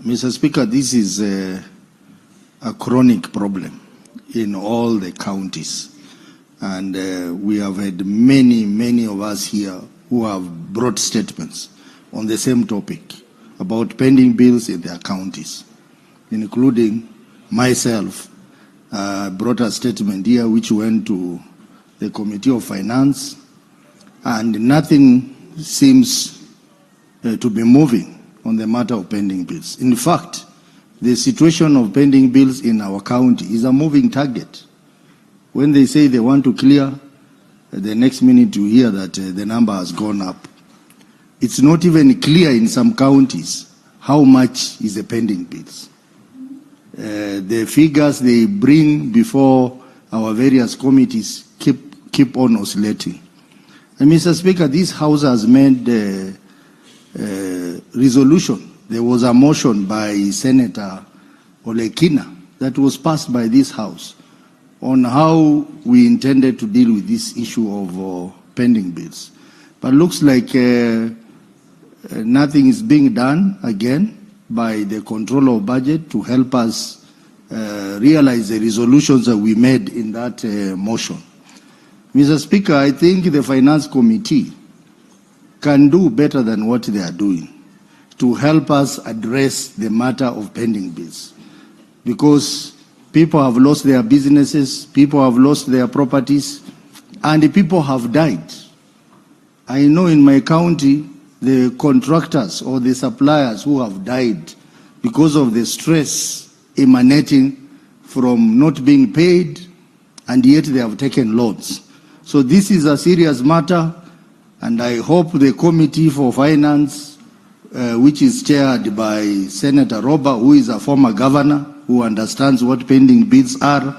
Mr. Speaker, this is a chronic problem in all the counties. And we have had many of us here who have brought statements on the same topic about pending bills in their counties, including myself. Brought a statement here which went to the Committee of Finance, and nothing seems to be moving on the matter of pending bills. In fact, the situation of pending bills in our county is a moving target. When they say they want to clear, the next minute you hear that the number has gone up. It's not even clear in some counties how much is the pending bills. The figures they bring before our various committees keep on oscillating. And Mr. Speaker, this House has made resolution. There was a motion by Senator Olekina that was passed by this House on how we intended to deal with this issue of pending bills. But looks like nothing is being done again by the Controller of Budget to help us realize the resolutions that we made in that motion. Mr. Speaker, I think the Finance Committee can do better than what they are doing to help us address the matter of pending bills, because people have lost their businesses, people have lost their properties, and people have died. I know in my county, the contractors or the suppliers who have died because of the stress emanating from not being paid, and yet they have taken loans. So this is a serious matter, and I hope the Committee for Finance, which is chaired by Senator Roba, who is a former governor, who understands what pending bills are,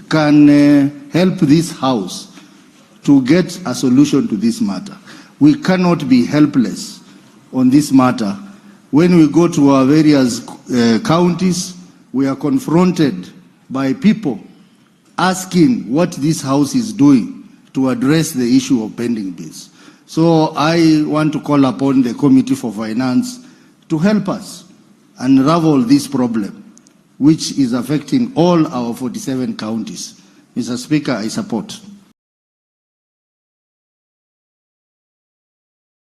can help this House to get a solution to this matter. We cannot be helpless on this matter. When we go to our various counties, we are confronted by people asking what this House is doing to address the issue of pending bills. So I want to call upon the Committee for Finance to help us unravel this problem, which is affecting all our 47 counties. Mr. Speaker, I support.